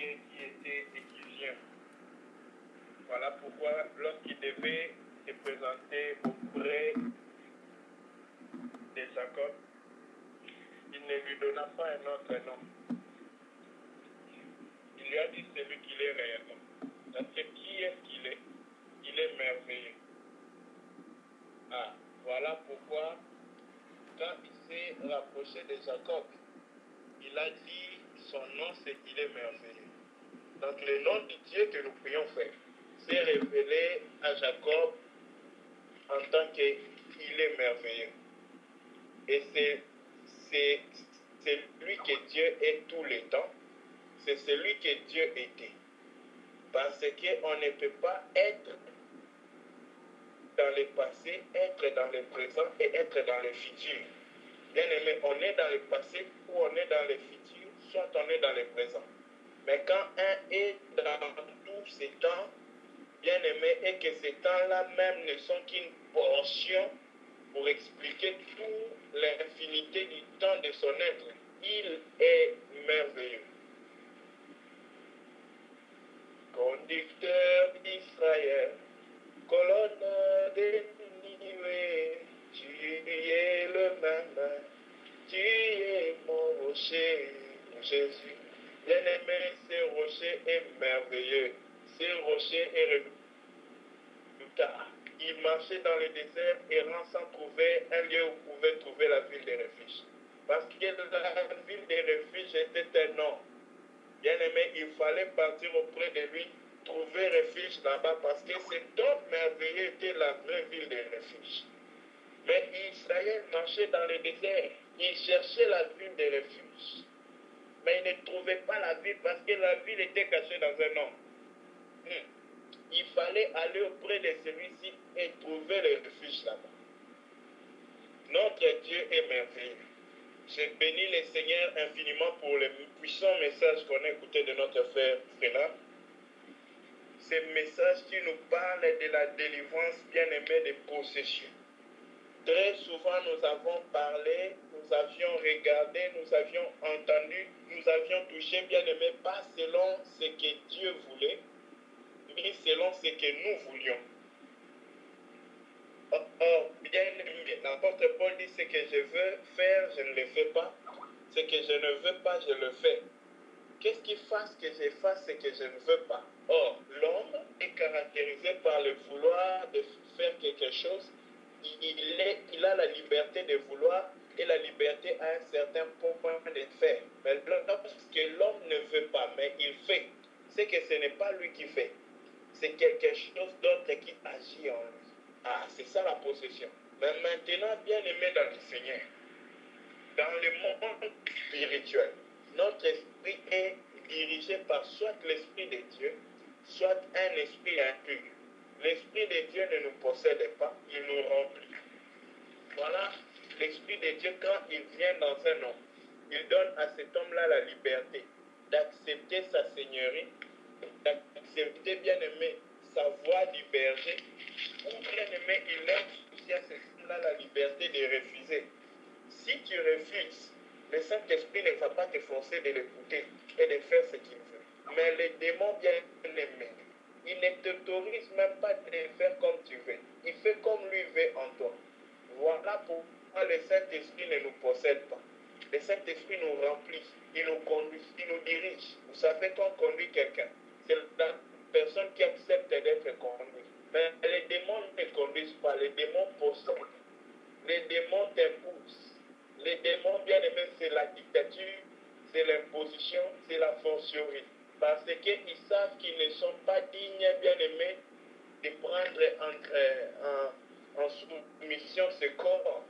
héritier qui était égyptien. Voilà pourquoi lorsqu'il devait se présenter auprès de Jacob, il ne lui donna pas un autre nom. Il lui a dit celui qu'il est réellement. Parce que qui est-ce qu'il est? Il est merveilleux. Ah, voilà pourquoi quand il s'est rapproché de Jacob, il a dit son nom c'est qu'il est merveilleux. Donc le nom de Dieu que nous prions faire s'est révélé à Jacob en tant qu'il est merveilleux. Et c'est lui que Dieu est tout le temps. C'est celui que Dieu était. Parce qu'on ne peut pas être dans le passé, être dans le présent et être dans le futur. Bien aimé, on est dans le passé ou on est dans le futur, soit on est dans le présent. Mais quand un est dans tous ces temps, bien aimé, et que ces temps-là même ne sont qu'une portion pour expliquer toute l'infinité du temps de son être, il est merveilleux. Conducteur d'Israël, colonne de Ninive, tu es le même, tu es mon rocher, Jésus. Bien-aimé, ce rocher est merveilleux, ce rocher est redoutable. Il marchait dans le désert errant sans trouver un lieu où pouvait trouver la ville de refuge. Parce que la ville de refuge était un nom. Bien-aimé, il fallait partir auprès de lui, trouver refuge là-bas, parce que cet homme merveilleux était la vraie ville de refuge. Mais Israël marchait dans le désert, il cherchait la ville de refuge. Mais il ne trouvait pas la ville parce que la ville était cachée dans un homme. Il fallait aller auprès de celui-ci et trouver le refuge là-bas. Notre Dieu est merveilleux. Je bénis le Seigneur infiniment pour le puissant message qu'on a écouté de notre frère Frénard. Ce message qui nous parle de la délivrance bien-aimée des possessions. Très souvent nous avons parlé, nous avions regardé, nous avions entendu, nous avions touché bien-aimé, pas selon ce que Dieu voulait, mais selon ce que nous voulions. Or, bien-aimé, l'apôtre Paul dit ce que je veux faire, je ne le fais pas. Ce que je ne veux pas, je le fais. Qu'est-ce qui fasse que je fasse ce que je ne veux pas? Or, l'homme est caractérisé par le vouloir de faire quelque chose. Il a la liberté de vouloir et la liberté à un certain point de faire. Mais lorsque l'homme ne veut pas, mais il fait, c'est que ce n'est pas lui qui fait. C'est quelque chose d'autre qui agit en lui. Ah, c'est ça la possession. Mais maintenant, bien aimé dans le Seigneur, dans le monde spirituel, notre esprit est dirigé par soit l'Esprit de Dieu, soit un esprit impur. L'Esprit de Dieu ne nous possède pas, il nous remplit. Voilà, l'Esprit de Dieu, quand il vient dans un homme, il donne à cet homme-là la liberté d'accepter sa seigneurie, d'accepter, bien aimé, sa voie du berger, ou bien aimé, il laisse aussi à cet homme-là la liberté de refuser. Si tu refuses, le Saint-Esprit ne va pas te forcer de l'écouter et de faire ce qu'il veut. Mais les démons bien aimés, il ne t'autorise même pas de faire comme tu veux. Il fait comme lui veut en toi. Voilà pourquoi le Saint-Esprit ne nous possède pas. Le Saint-Esprit nous remplit, il nous conduit, il nous dirige. Vous savez qu'on conduit quelqu'un, c'est la personne qui accepte d'être conduite. Mais les démons ne conduisent pas, les démons possèdent. Les démons t'imposent. Les démons, bien aimés, c'est la dictature, c'est l'imposition, c'est la forcerie. Parce qu'ils savent qu'ils ne sont pas dignes, bien aimés, de prendre en soumission ce corps.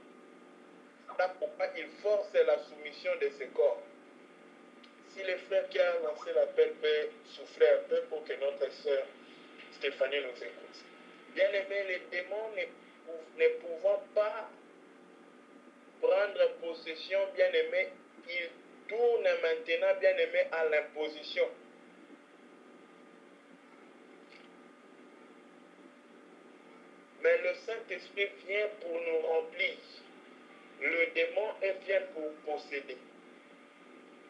Voilà pourquoi ils forcent la soumission de ce corps. Si le frère qui a lancé l'appel peut souffler un peu pour que notre sœur Stéphanie nous écoute. Bien aimés, les démons ne pouvant pas prendre possession, bien aimé, ils tournent maintenant, bien aimé, à l'imposition. Mais le Saint-Esprit vient pour nous remplir. Le démon vient pour posséder.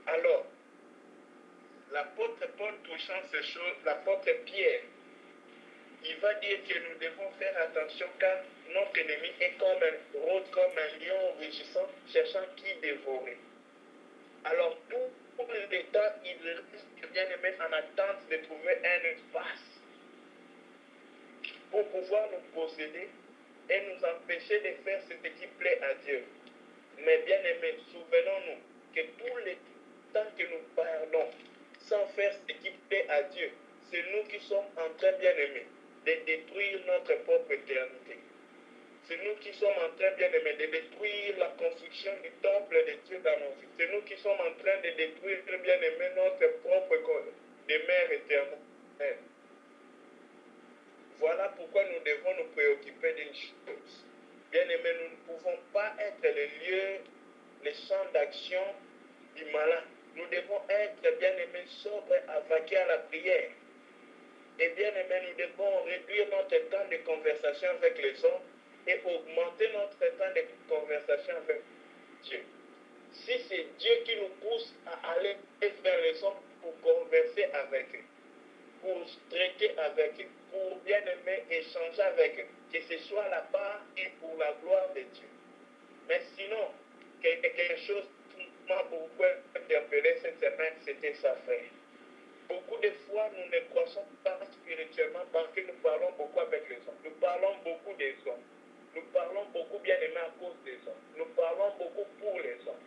Alors, l'apôtre Paul touchant ces choses, l'apôtre Pierre, il va dire que nous devons faire attention car notre ennemi est rôde comme un lion rugissant, cherchant qui dévorer. Alors tout le temps, il reste bien aimé en attente de trouver un espace pour pouvoir nous posséder et nous empêcher de faire ce qui plaît à Dieu. Mais bien aimés, souvenons-nous que tout le temps que nous parlons sans faire ce qui plaît à Dieu, c'est nous qui sommes en train, bien aimés, de détruire notre propre éternité. C'est nous qui sommes en train, bien aimés, de détruire la construction du temple de Dieu dans nos vies. C'est nous qui sommes en train de détruire, bien aimés, notre propre demeure éternelle. Voilà pourquoi nous devons nous préoccuper d'une chose. Bien aimés, nous ne pouvons pas être le lieu, les champs d'action du malin. Nous devons être, bien aimés, sobres à vaquer à la prière. Et bien aimés, nous devons réduire notre temps de conversation avec les hommes et augmenter notre temps de conversation avec Dieu. Si c'est Dieu qui nous pousse à aller vers les hommes pour converser avec eux, pour traiter avec eux, pour bien aimer échanger avec eux, que ce soit la part et pour la gloire de Dieu. Mais sinon, quelque chose m'a beaucoup interpellé cette semaine, c'était ça, frère. Beaucoup de fois, nous ne croissons pas spirituellement parce que nous parlons beaucoup avec les hommes. Nous parlons beaucoup des hommes. Nous parlons beaucoup bien aimés à cause des hommes. Nous parlons beaucoup pour les hommes.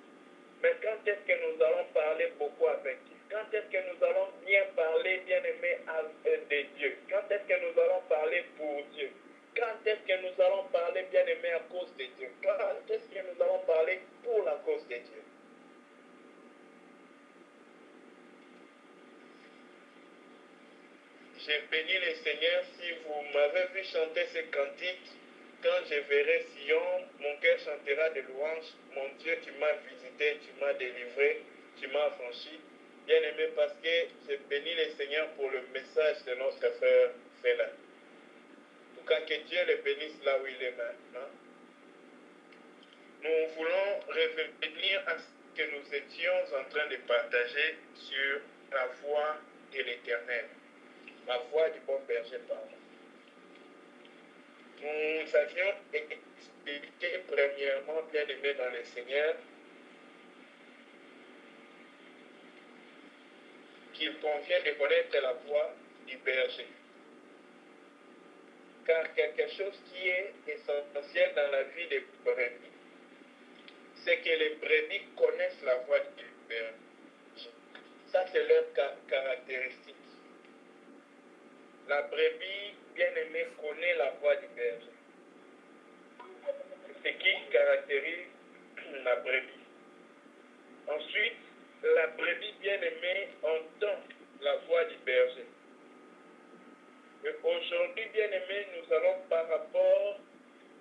Mais quand est-ce que nous allons parler beaucoup avec Dieu? Quand est-ce que nous allons bien parler, bien aimé, de Dieu? Quand est-ce que nous allons parler pour Dieu? Quand est-ce que nous allons parler, bien aimé, à cause de Dieu? Quand est-ce que nous allons parler pour la cause de Dieu? J'ai béni le Seigneur. Si vous m'avez vu chanter ce cantique, quand je verrai Sion, mon cœur chantera de louanges. Mon Dieu, tu m'as visité, tu m'as délivré, tu m'as affranchi. Bien aimé, parce que j'ai béni le Seigneur pour le message de notre frère Fela. En tout cas, que Dieu le bénisse là où il est maintenant. Nous voulons revenir à ce que nous étions en train de partager sur la voie de l'Éternel. La voie du bon berger, pardon. Nous avions expliqué premièrement, bien aimé dans le Seigneur, qu'il convient de connaître la voie du berger. Car quelque chose qui est essentiel dans la vie des brebis, c'est que les brebis connaissent la voie du berger. Ça, c'est leur caractéristique. La brebis, bien aimée, connaît la voie du berger. Ce qui caractérise la brebis. Ensuite, la brebis bien aimée entend la voix du berger. Et aujourd'hui, bien aimé, nous allons par rapport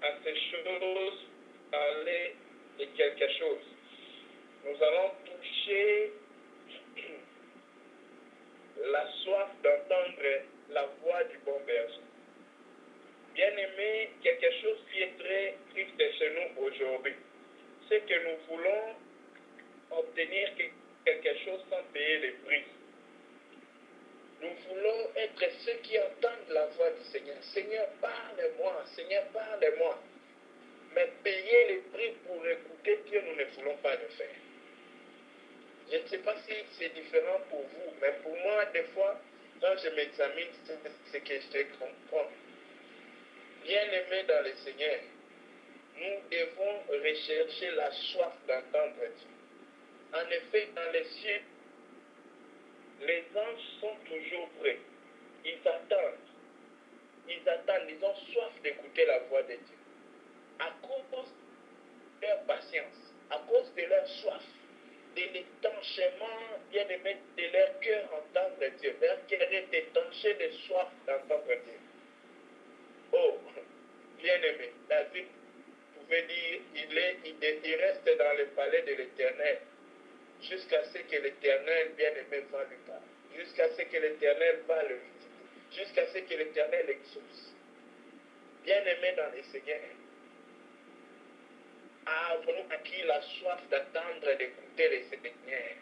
à ces choses parler de quelque chose. Nous allons toucher la soif d'entendre la voix du bon berger. Bien aimé, quelque chose qui est très triste chez nous aujourd'hui, c'est que nous voulons obtenir quelque chose sans payer les prix. Nous voulons être ceux qui entendent la voix du Seigneur. Seigneur, parle-moi. Seigneur, parle-moi. Mais payer les prix pour écouter Dieu, nous ne voulons pas le faire. Je ne sais pas si c'est différent pour vous, mais pour moi, des fois, quand je m'examine, c'est ce que je comprends. Bien aimé dans le Seigneur, nous devons rechercher la soif d'entendre Dieu. En effet, dans les cieux, les anges sont toujours prêts. Ils attendent. Ils ont soif d'écouter la voix de Dieu. À cause de leur patience, à cause de leur soif, de l'étanchement, bien aimé, de leur cœur entendre Dieu. Leur cœur est étanché de soif d'entendre Dieu. Oh, bien aimé, David pouvait dire, il reste dans le palais de l'Éternel jusqu'à ce que l'Éternel bien-aimé va lui parler, jusqu'à ce que l'Éternel va le visiter, jusqu'à ce que l'Éternel exauce. Bien-aimé dans le Seigneur, avons acquis la soif d'attendre et d'écouter le Seigneur.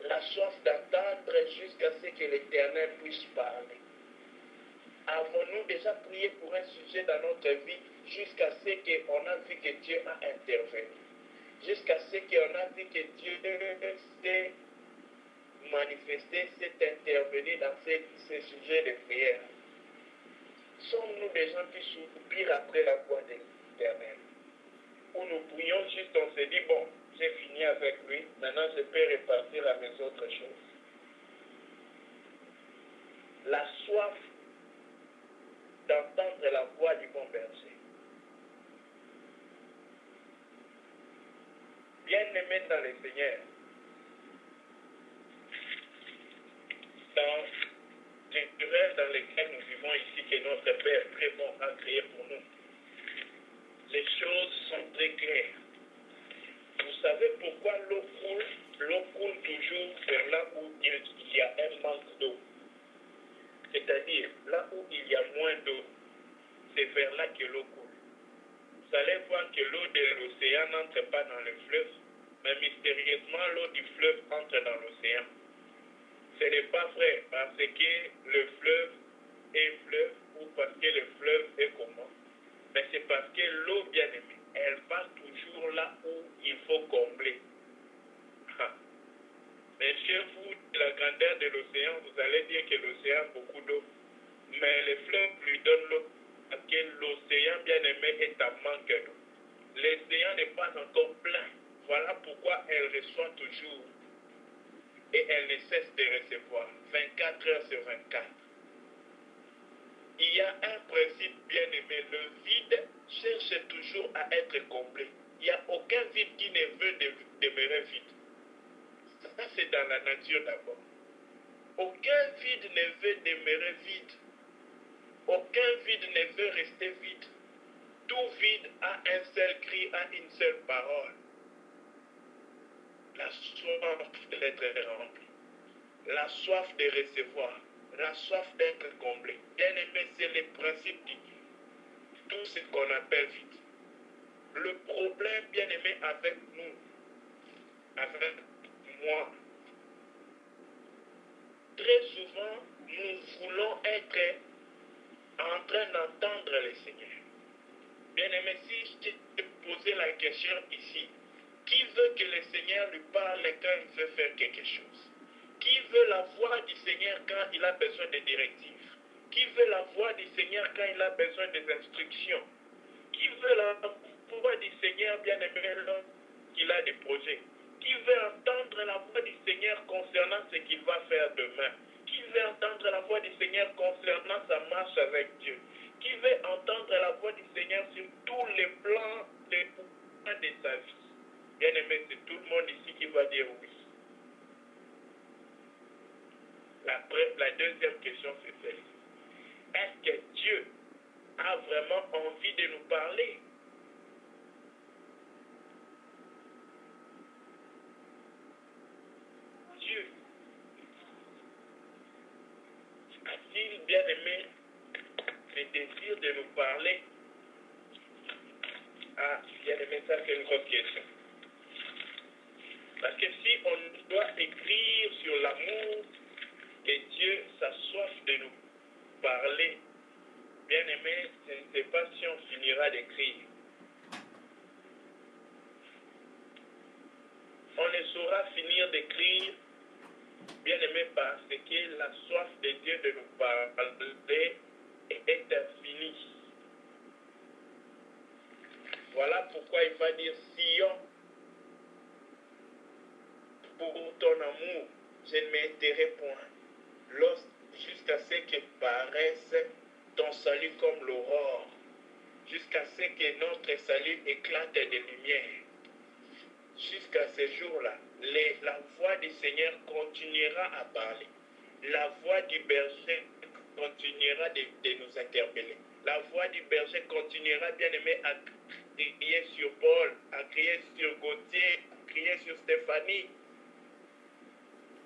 La la soif d'attendre jusqu'à ce que l'Éternel puisse parler? Avons-nous déjà prié pour un sujet dans notre vie jusqu'à ce qu'on a vu que Dieu a intervenu? Jusqu'à ce qu'on a vu que Dieu s'est manifesté, s'est intervenu dans ces sujets de prière? Sommes-nous des gens qui soupirent après la voix de l'Éternel? Ou nous prions juste, on se dit, bon, j'ai fini avec lui, maintenant je peux repartir à mes autres choses. La soif d'entendre la voix du bon berger. Bien-aimés dans le Seigneur, dans les rêves dans lesquels nous vivons ici, que notre Père très bon a créé pour nous, les choses sont très claires. Vous savez pourquoi l'eau coule? L'eau coule toujours vers là où il y a un manque d'eau. C'est-à-dire, là où il y a moins d'eau, c'est vers là que l'eau coule. Vous allez voir que l'eau de l'océan n'entre pas dans le fleuve, mais mystérieusement, l'eau du fleuve entre dans l'océan. Ce n'est pas vrai parce que le fleuve est fleuve ou parce que le fleuve est comment. Mais c'est parce que l'eau bien-aimée, elle va toujours là où il faut combler. Mais chez vous, la grandeur de l'océan, vous allez dire que l'océan a beaucoup d'eau. Mais le fleuve lui donne l'eau parce que l'océan bien-aimé est en manque d'eau. L'océan n'est pas encore plein. Voilà pourquoi elle reçoit toujours. Et elle ne cesse de recevoir 24 heures sur 24. Il y a un principe bien-aimé. Le vide cherche toujours à être complet. Il n'y a aucun vide qui ne veut demeurer vide. Ça, c'est dans la nature d'abord. Aucun vide ne veut demeurer vide. Aucun vide ne veut rester vide. Tout vide a un seul cri, a une seule parole. La soif d'être rempli. La soif de recevoir. La soif d'être comblé. Bien-aimé, c'est le principe de tout ce qu'on appelle vide. Le problème, bien-aimé, avec nous, avec moi, très souvent, nous voulons être en train d'entendre le Seigneur. Bien-aimé, si je te posais la question ici, qui veut que le Seigneur lui parle quand il veut faire quelque chose? Qui veut la voix du Seigneur quand il a besoin de directives? Qui veut la voix du Seigneur quand il a besoin des instructions? Qui veut la voix du Seigneur bien-aimé lorsqu'il a des projets? Qui veut entendre la voix du Seigneur concernant ce qu'il va faire demain? Qui veut entendre la voix du Seigneur concernant sa marche avec Dieu? Qui veut entendre la voix du Seigneur sur tous les plans de sa vie? Bien-aimé, c'est tout le monde ici qui va dire oui. La deuxième question, c'est celle-ci. Est-ce que Dieu a vraiment envie de nous parler? Dieu a-t-il bien aimé le désir de nous parler? Ah, bien aimé, ça c'est une grosse question. Parce que si on doit écrire sur l'amour et Dieu, sa soif de nous parler, bien aimé, je ne sais pas si on finira d'écrire. On ne saura finir d'écrire, bien aimé, parce que la soif de Dieu de nous parler est infinie. Voilà pourquoi il va dire Sion, pour ton amour, je ne m'éterai point, jusqu'à ce que paraisse ton salut comme l'aurore, jusqu'à ce que notre salut éclate de lumière. Jusqu'à ce jour-là, la voix du Seigneur continuera à parler. La voix du berger continuera de nous interpeller. La voix du berger continuera, bien aimé, à crier sur Paul, à crier sur Gauthier, à crier sur Stéphanie.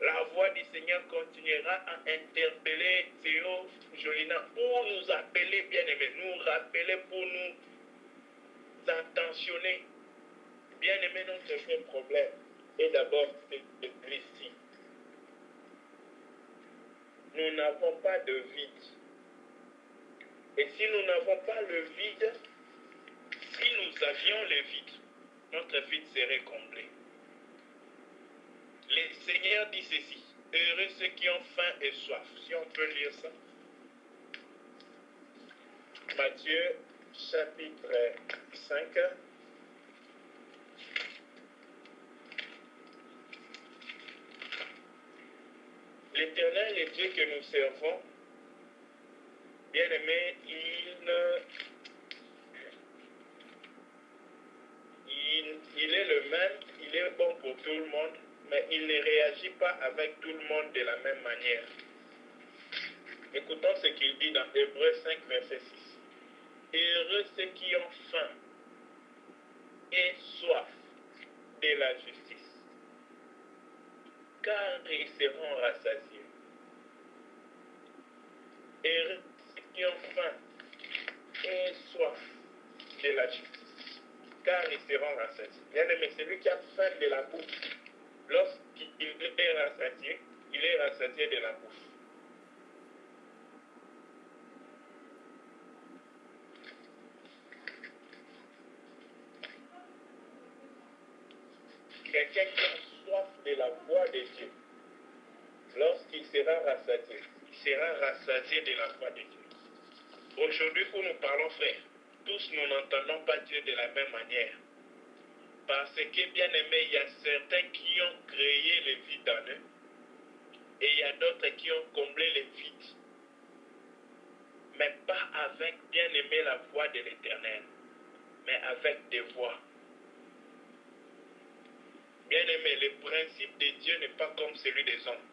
La voix du Seigneur continuera à interpeller Théo, Jolina, pour nous appeler, bien aimé, nous rappeler, pour nous intentionner. Bien aimé, notre vrai problème est d'abord celui-ci. nous n'avons pas de vide. Et si nous n'avons pas le vide, si nous avions le vide, notre vide serait comblé. Le Seigneur dit ceci, heureux ceux qui ont faim et soif. Si on peut lire ça. Matthieu chapitre 5. L'Éternel, le Dieu que nous servons, bien-aimé, il est le même, il est bon pour tout le monde, mais il ne réagit pas avec tout le monde de la même manière. Écoutons ce qu'il dit dans Hébreux 5, verset 6. Heureux ceux qui ont faim et soif de la justice, car ils seront rassasiés. Heureux ceux qui ont faim et soif de la justice, car ils seront rassasiés. Bien-aimé, celui qui a faim de la bouffe, lorsqu'il est rassasié de la bouffe. Quelqu'un qui a soif de la voix de Dieu, lorsqu'il sera rassasié, il sera rassasié de la voix de Dieu. Aujourd'hui, où nous parlons, frères, tous nous n'entendons pas Dieu de la même manière. Parce que, bien aimé, il y a certains qui ont créé le vide en eux, et il y a d'autres qui ont comblé le vide. Mais pas avec, bien aimé, la voix de l'Éternel, mais avec des voix. Bien aimé, le principe de Dieu n'est pas comme celui des hommes.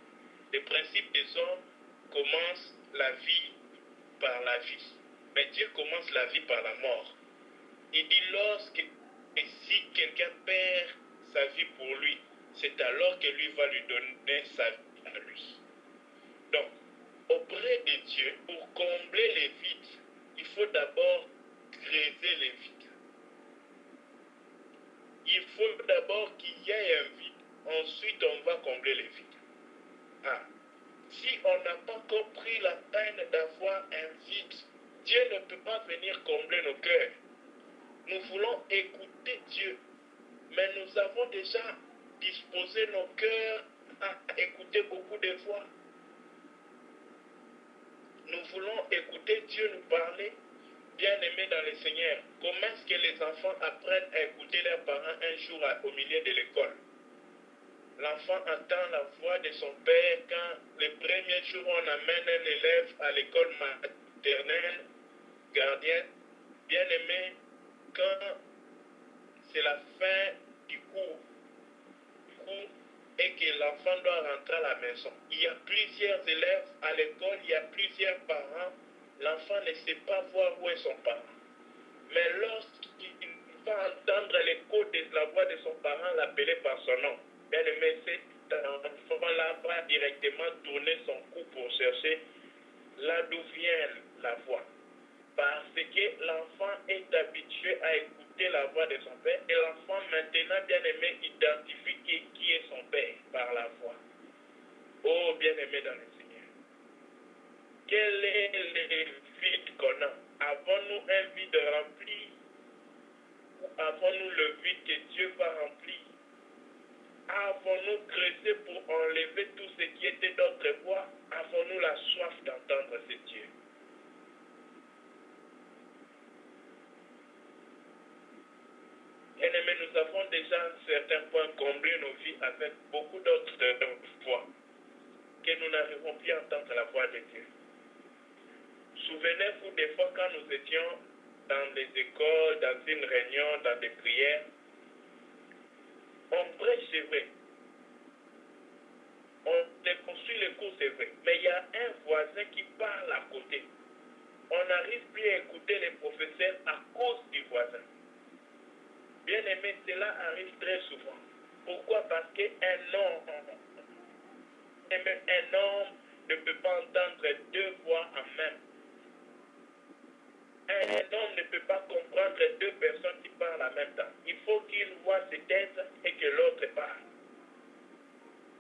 Le principe des hommes commence la vie par la vie. Mais Dieu commence la vie par la mort. Il dit et si quelqu'un perd sa vie pour lui, c'est alors que lui va lui donner sa vie à lui. Donc, auprès de Dieu, pour combler les vides, il faut d'abord creuser les vides. Il faut d'abord qu'il y ait un vide. Ensuite, on va combler les vides. Ah. Si on n'a pas compris la peine d'avoir un vide, Dieu ne peut pas venir combler nos cœurs. Nous voulons écouter Dieu, mais nous avons déjà disposé nos cœurs à écouter beaucoup de fois. Nous voulons écouter Dieu nous parler, bien-aimés dans le Seigneur. Comment est-ce que les enfants apprennent à écouter leurs parents un jour au milieu de l'école? L'enfant entend la voix de son père quand le premier jour on amène un élève à l'école maternelle, gardienne, bien-aimé, quand c'est la fin du cours et que l'enfant doit rentrer à la maison. Il y a plusieurs élèves à l'école, il y a plusieurs parents. L'enfant ne sait pas voir où est son parent. Mais lorsqu'il va entendre l'écho de la voix de son parent l'appeler par son nom, bien-aimé, cet enfant-là va directement tourner son cou pour chercher là d'où vient la voix. Parce que l'enfant est habitué à écouter la voix de son père et l'enfant maintenant, bien-aimé, identifie qui est son père par la voix. Oh, bien-aimé dans le Seigneur. Quel est le vide qu'on a? Avons-nous un vide rempli ou avons-nous le vide que Dieu va remplir? Avons-nous creusé pour enlever tout ce qui était notre voix? Avons-nous la soif d'entendre ce Dieu? Bien-aimés, nous avons déjà à un certain point comblé nos vies avec beaucoup d'autres voix que nous n'arrivons plus à entendre la voix de Dieu. Souvenez-vous des fois quand nous étions dans les écoles, dans une réunion, dans des prières, on prêche, c'est vrai. On construit les cours, c'est vrai. Mais il y a un voisin qui parle à côté. On n'arrive plus à écouter les professeurs à cause du voisin. Bien aimé, cela arrive très souvent. Pourquoi? Parce qu'un homme ne peut pas entendre deux voix en même. Un homme ne peut pas comprendre deux personnes qui parlent en même temps. Il faut qu'une voix se taise et que l'autre parle.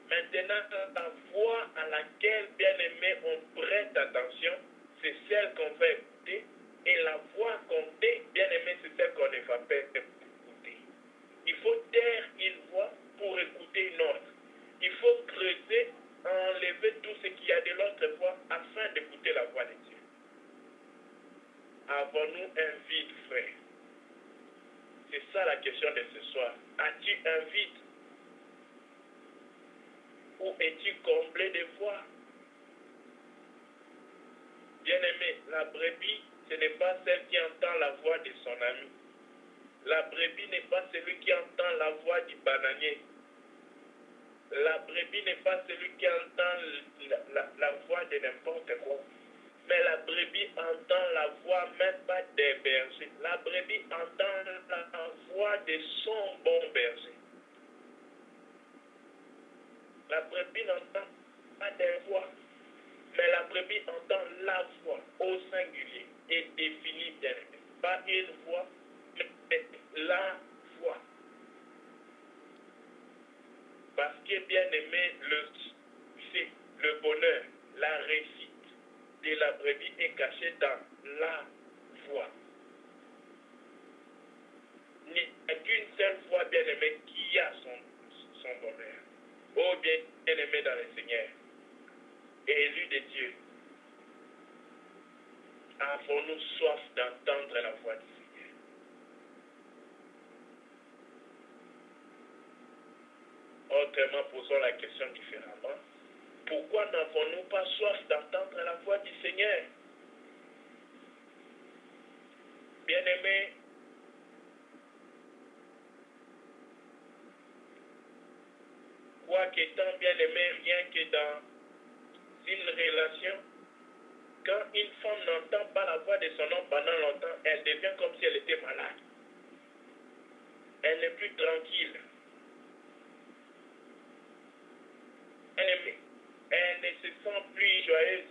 Maintenant, la voix à laquelle, bien aimé, on prête attention, c'est celle qu'on va écouter. Et la voix comptée, bien aimé, c'est celle qu'on ne va pas écouter. Il faut taire une voix pour écouter une autre. Il faut creuser, enlever tout ce qu'il y a de l'autre voix afin d'écouter la voix de Dieu. Avons-nous un vide, frère? C'est ça la question de ce soir. As-tu un vide? Ou es-tu comblé de voix? Bien-aimé, la brebis, ce n'est pas celle qui entend la voix de son ami. La brebis n'est pas celui qui entend la voix du bananier. La brebis n'est pas celui qui entend la voix de n'importe quoi. Mais la brebis entend la voix même pas des bergers. La brebis entend la voix de son bon berger. La brebis n'entend pas des voix, mais la brebis entend la voix au singulier et définie d'elle. Pas une voix, mais la voix. Parce que bien aimé, le bonheur, la réussite de la brebis est cachée dans la voix. Il n'y a qu'une seule voix, bien aimé, qui a son bonheur. Oh bien aimé dans le Seigneur, élu de Dieu, avons-nous soif d'entendre la voix du Seigneur? Autrement, posons la question différemment. Pourquoi n'avons-nous pas soif d'entendre la voix du Seigneur? Bien-aimé, quoiqu'étant bien-aimé, rien que dans une relation, quand une femme n'entend pas la voix de son homme pendant longtemps, elle devient comme si elle était malade. Elle n'est plus tranquille. Elle ne se sent plus joyeuse.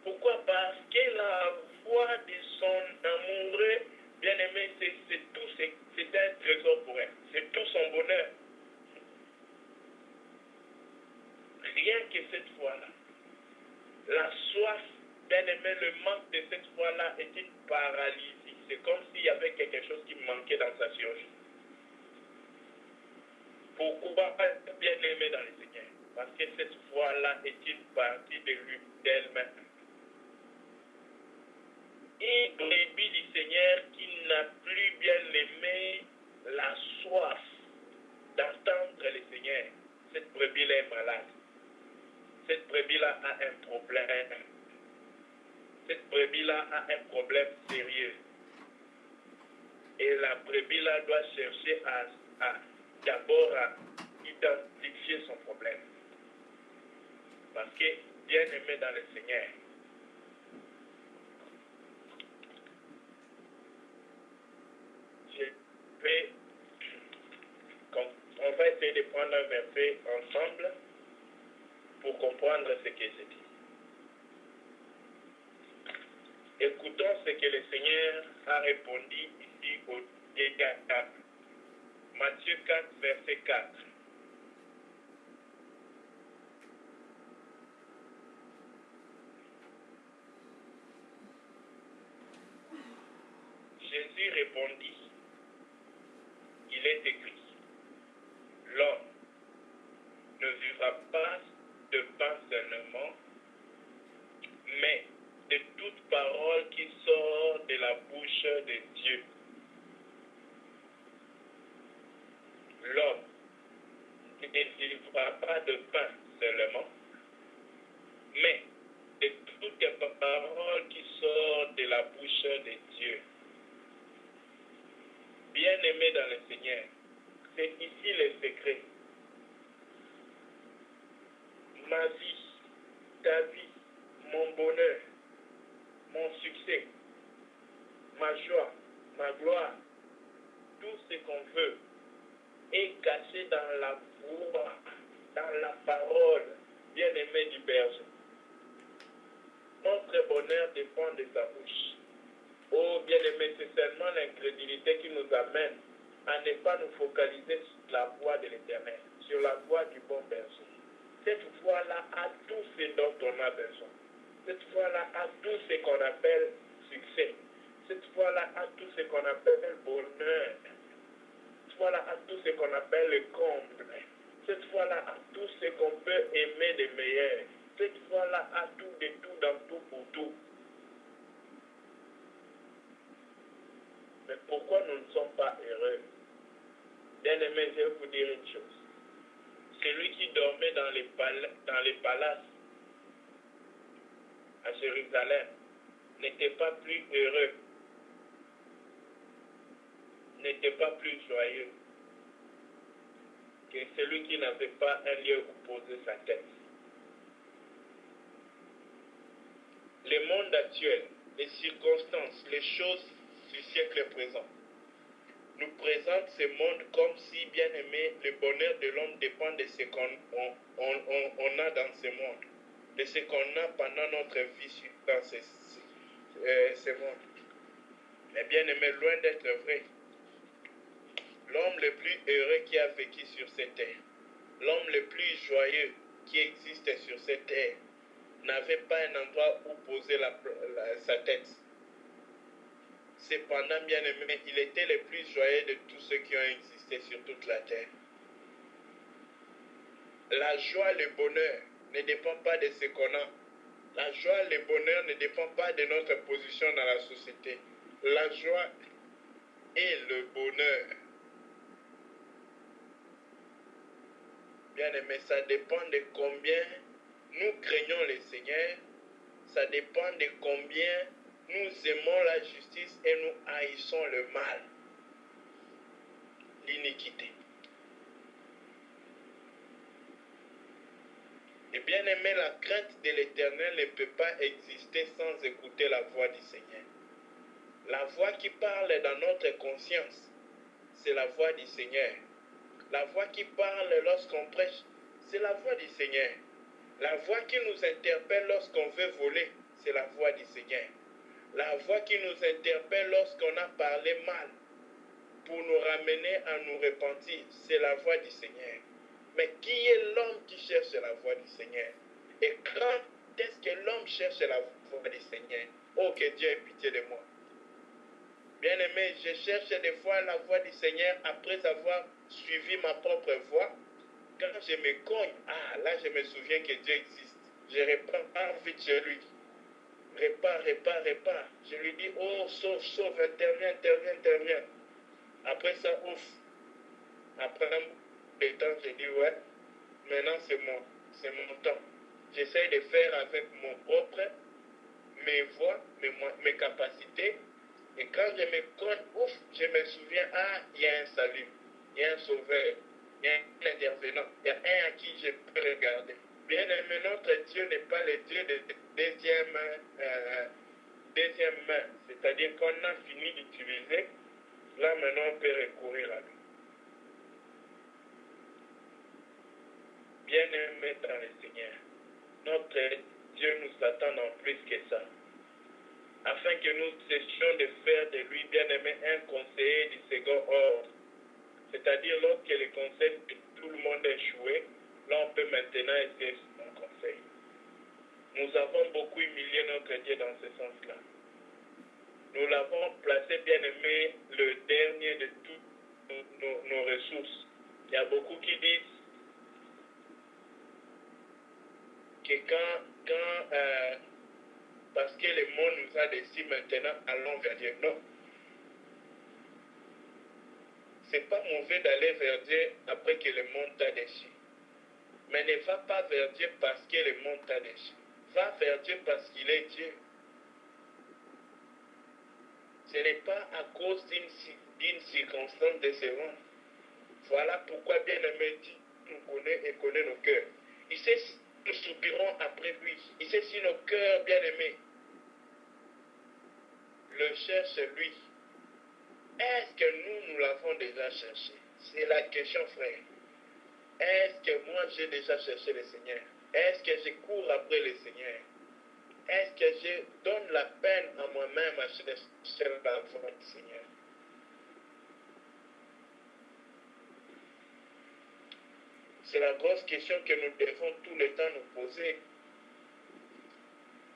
Pourquoi? Parce que la voix de son amoureux bien-aimé, c'est tout, c'est un trésor pour elle. C'est tout son bonheur. Rien que cette fois-là. La soif, bien-aimé, le manque de cette foi-là est une paralysie. C'est comme s'il y avait quelque chose qui manquait dans sa chirurgie. Pourquoi être bien-aimé dans le Seigneur? Parce que cette foi-là est une partie de lui, d'elle-même. Une brebis du Seigneur qui n'a plus bien-aimé la soif d'entendre le Seigneur. Cette brebis-là est malade. Cette brebis-là a un problème. Cette brebis-là a un problème sérieux. Et la brebis-là doit chercher d'abord à identifier son problème. Parce que, bien aimé dans le Seigneur, on va essayer de prendre un verset ensemble pour comprendre ce que je dis. Écoutons ce que le Seigneur a répondu ici au dégât 4. Matthieu 4, verset 4. Jésus répondit, il est écrit, l'homme ne vivra pas de pain seulement, mais de toute parole qui sort de la bouche de Dieu. L'homme ne vivra pas de pain seulement, mais de toute parole qui sort de la bouche de Dieu. Bien-aimé dans le Seigneur, c'est ici le secret. Ma vie, ta vie, mon bonheur, mon succès, ma joie, ma gloire, tout ce qu'on veut est caché dans la voix, dans la parole, bien-aimé du berger. Notre bonheur dépend de sa bouche. Oh bien-aimé, c'est seulement l'incrédulité qui nous amène à ne pas nous focaliser sur la voix de l'Éternel. sur la voie du bon berger. Cette voie-là a tout ce dont on a besoin. Cette voie-là a tout ce qu'on appelle succès. Cette voie-là a tout ce qu'on appelle bonheur. Cette voie-là a tout ce qu'on appelle le comble. Cette voie-là a tout ce qu'on peut aimer de meilleur. Cette voie-là a tout de tout dans tout pour tout. Mais pourquoi nous ne sommes pas heureux? Bien aimé, je vais vous dire une chose. Celui qui dormait dans les palaces à Jérusalem n'était pas plus heureux, n'était pas plus joyeux que celui qui n'avait pas un lieu où poser sa tête. Le monde actuel, les circonstances, les choses du siècle présent nous présentent ce monde comme si, bien aimé, le bonheur de l'homme dépend de ce qu'on a dans ce monde, de ce qu'on a pendant notre vie dans ce monde. Mais bien aimé, loin d'être vrai, l'homme le plus heureux qui a vécu sur cette terre, l'homme le plus joyeux qui existe sur cette terre, n'avait pas un endroit où poser sa tête. Cependant, bien aimé, il était le plus joyeux de tous ceux qui ont existé sur toute la terre. La joie, le bonheur ne dépend pas de ce qu'on a. La joie, le bonheur ne dépend pas de notre position dans la société. La joie et le bonheur, bien aimé, ça dépend de combien nous craignons le Seigneur. Ça dépend de combien nous aimons la justice et nous haïssons le mal, l'iniquité. Et bien aimé, la crainte de l'Éternel ne peut pas exister sans écouter la voix du Seigneur. La voix qui parle dans notre conscience, c'est la voix du Seigneur. La voix qui parle lorsqu'on prêche, c'est la voix du Seigneur. La voix qui nous interpelle lorsqu'on veut voler, c'est la voix du Seigneur. La voix qui nous interpelle lorsqu'on a parlé mal pour nous ramener à nous repentir, c'est la voix du Seigneur. Mais qui est l'homme qui cherche la voix du Seigneur? Et quand est-ce que l'homme cherche la voix du Seigneur? Oh, que Dieu ait pitié de moi. Bien aimé, je cherche des fois la voix du Seigneur après avoir suivi ma propre voix. Quand je me cogne, là je me souviens que Dieu existe. Je repars vite chez lui. Répare. Je lui dis, oh, sauve, interviens. Après ça, ouf. Après un temps, je dis, ouais, maintenant c'est mon temps. J'essaie de faire avec mon propre, mes voix, mes capacités. Et quand je me cogne, ouf, je me souviens, il y a un salut, il y a un sauveur, il y a un intervenant, il y a un à qui je peux regarder. Bien aimé, notre Dieu n'est pas le Dieu de deuxième main. C'est-à-dire qu'on a fini d'utiliser, là maintenant on peut recourir à lui. Bien aimé dans le Seigneur, notre Dieu nous attend en plus que ça. Afin que nous cessions de faire de lui, bien aimé, un conseiller du second ordre. C'est-à-dire, lorsque le conseil de tout le monde est échoué, là on peut maintenant essayer son conseil. Nous avons beaucoup humilié notre Dieu dans ce sens-là. Nous l'avons placé, bien aimé, le dernier de toutes nos ressources. Il y a beaucoup qui disent que parce que le monde nous a déçus maintenant, allons vers Dieu. Non. C'est pas mauvais d'aller vers Dieu après que le monde t'a déçu. Mais ne va pas vers Dieu parce que le monde t'a déçu. Va vers Dieu parce qu'il est Dieu. Ce n'est pas à cause d'une circonstance décevante. Voilà pourquoi, bien aimé, Dieu nous connaît et connaît nos cœurs. Il sait si nous soupirons après lui. Il sait si nos cœurs, bien aimés, le cherchent lui. Est-ce que nous l'avons déjà cherché? C'est la question, frère. Est-ce que moi j'ai déjà cherché le Seigneur? Est-ce que je cours après le Seigneur? Est-ce que je donne la peine à moi-même à chercher la voix du C'est la grosse question que nous devons tout le temps nous poser.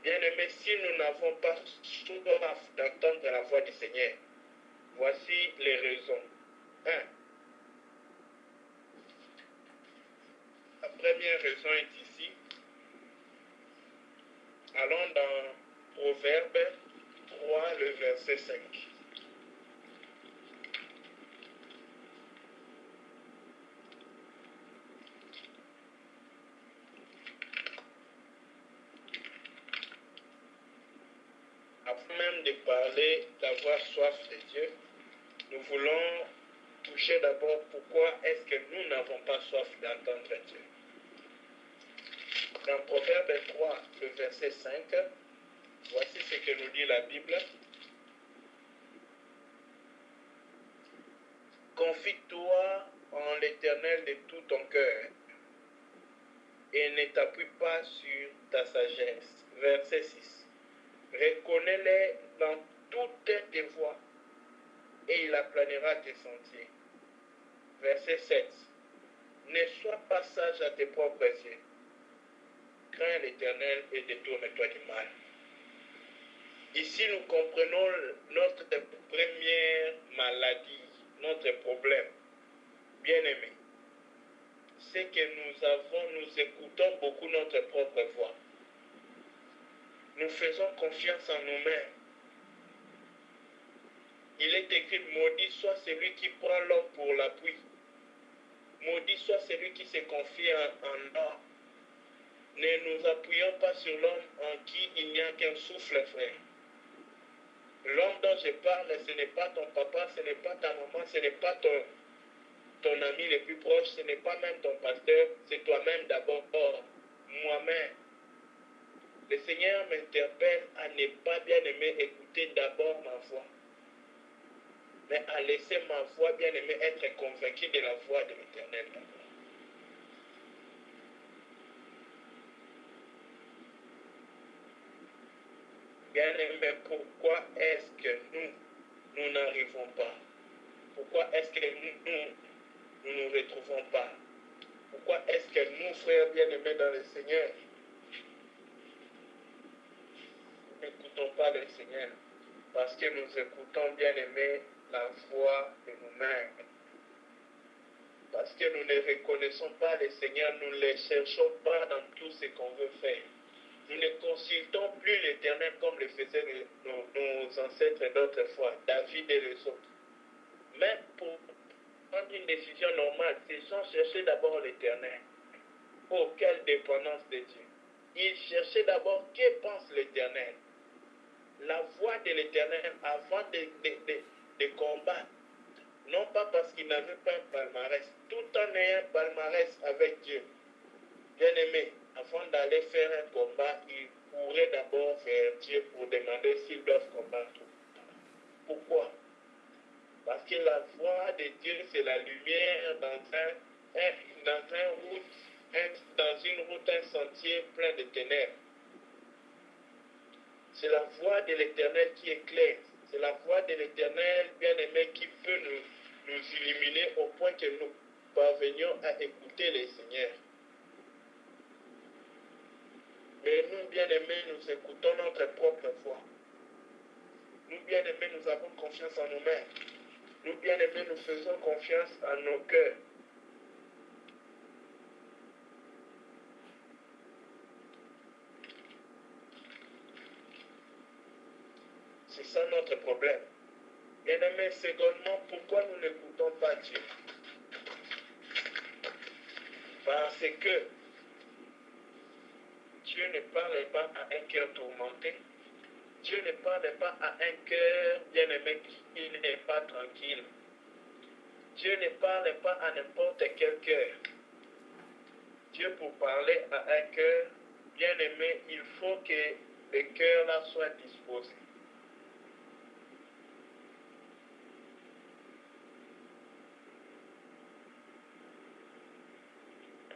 Bien-aimés, si nous n'avons pas soif d'entendre la voix du Seigneur, voici les raisons. 1. La première raison est ici. Allons dans Proverbe 3, le verset 5. Avant même de parler d'avoir soif de Dieu, nous voulons toucher d'abord pourquoi est-ce que nous n'avons pas soif d'entendre Dieu. Dans Proverbe 3, le verset 5, voici ce que nous dit la Bible. Confie-toi en l'Éternel de tout ton cœur et ne t'appuie pas sur ta sagesse. Verset 6. Reconnais-les dans toutes tes voies et il aplanira tes sentiers. Verset 7. Ne sois pas sage à tes propres yeux. Crains l'Éternel et détourne-toi du mal. Ici, nous comprenons notre première maladie, notre problème. Bien-aimé, c'est que nous écoutons beaucoup notre propre voix. Nous faisons confiance en nous-mêmes. Il est écrit, maudit soit celui qui prend l'homme pour l'appui. Maudit soit celui qui se confie en l'homme. Ne nous appuyons pas sur l'homme en qui il n'y a qu'un souffle, frère. L'homme dont je parle, ce n'est pas ton papa, ce n'est pas ta maman, ce n'est pas ton ami le plus proche, ce n'est pas même ton pasteur, c'est toi-même d'abord. Or, moi-même, le Seigneur m'interpelle à ne pas bien aimer écouter d'abord ma voix, mais à laisser ma voix bien aimée être convaincue de la voix de l'Éternel d'abord. Bien-aimé, pourquoi est-ce que nous n'arrivons pas? Pourquoi est-ce que nous ne nous retrouvons pas? Pourquoi est-ce que nous, frères bien-aimés dans le Seigneur, nous n'écoutons pas le Seigneur? Parce que nous écoutons bien-aimés la voix de nous-mêmes. Parce que nous ne reconnaissons pas le Seigneur, nous ne le cherchons pas dans tout ce qu'on veut faire. Nous ne consultons plus l'Éternel comme le faisaient nos ancêtres d'autrefois, David et les autres. Même pour prendre une décision normale, ces gens cherchaient d'abord l'Éternel. Oh, quelle dépendance de Dieu. Ils cherchaient d'abord que pense l'Éternel. La voix de l'Éternel avant de combattre. Non pas parce qu'ils n'avaient pas un palmarès, tout en ayant un palmarès avec Dieu. Bien-aimé, avant d'aller faire un combat, ils couraient d'abord vers Dieu pour demander s'ils doivent combattre. Pourquoi? Parce que la voix de Dieu, c'est la lumière dans une route, un sentier plein de ténèbres. C'est la voix de l'Éternel qui éclaire. C'est la voix de l'Éternel, bien-aimé, qui peut nous illuminer au point que nous parvenions à écouter le Seigneur. Mais nous, bien-aimés, nous écoutons notre propre voix. Nous, bien-aimés, nous avons confiance en nous-mêmes. Nous, bien-aimés, nous faisons confiance à nos cœurs. C'est ça notre problème. Bien-aimés, secondement, pourquoi nous n'écoutons pas Dieu? Parce que Dieu ne parle pas à un cœur tourmenté. Dieu ne parle pas à un cœur bien-aimé qui n'est pas tranquille. Dieu ne parle pas à n'importe quel cœur. Dieu, pour parler à un cœur bien-aimé, il faut que le cœur-là soit disposé.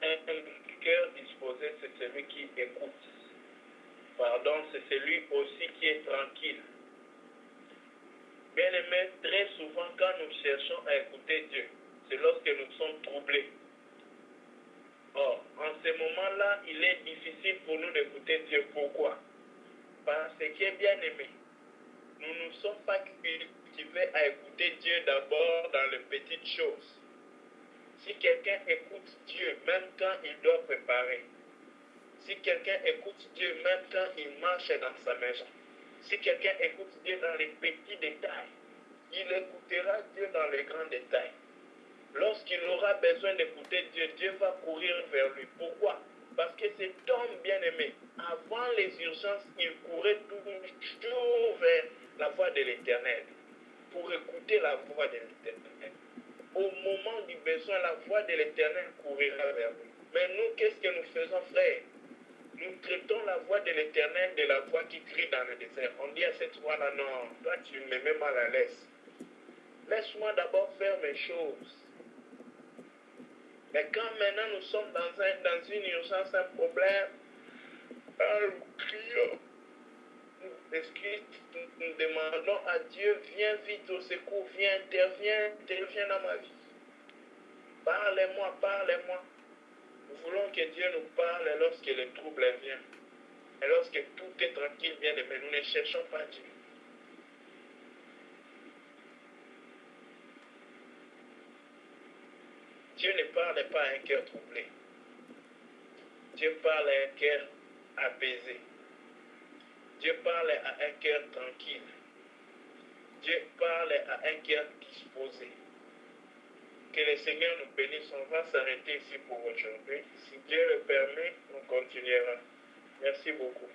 Un cœur disposé, c'est celui qui écoute. Pardon, c'est celui aussi qui est tranquille. Bien-aimés, très souvent, quand nous cherchons à écouter Dieu, c'est lorsque nous sommes troublés. Or, en ce moment-là, il est difficile pour nous d'écouter Dieu. Pourquoi? Parce que, bien aimé, nous ne sommes pas cultivés à écouter Dieu d'abord dans les petites choses. Si quelqu'un écoute Dieu même quand il doit préparer, si quelqu'un écoute Dieu même quand il marche dans sa maison, si quelqu'un écoute Dieu dans les petits détails, il écoutera Dieu dans les grands détails. Lorsqu'il aura besoin d'écouter Dieu, Dieu va courir vers lui. Pourquoi? Parce que cet homme bien-aimé, avant les urgences, il courait toujours vers la voix de l'Éternel, pour écouter la voix de l'Éternel. Au moment du besoin, la voix de l'Éternel courira vers lui. Mais nous, qu'est-ce que nous faisons, frère? Nous traitons la voix de l'Éternel de la voix qui crie dans le désert. On dit à cette voix-là, non, toi tu me mets mal à l'aise. Laisse-moi d'abord faire mes choses. Mais quand maintenant nous sommes dans une urgence, un problème, nous crions, nous demandons à Dieu, viens vite au secours, viens, interviens dans ma vie. Parlez-moi, parlez-moi. Nous voulons que Dieu nous parle lorsque le trouble vient. Et lorsque tout est tranquille, bien aimé, nous ne cherchons pas Dieu. Dieu ne parle pas à un cœur troublé. Dieu parle à un cœur apaisé. Dieu parle à un cœur tranquille. Dieu parle à un cœur disposé. Que le Seigneur nous bénisse. On va s'arrêter ici pour aujourd'hui. Si Dieu le permet, on continuera. Merci beaucoup.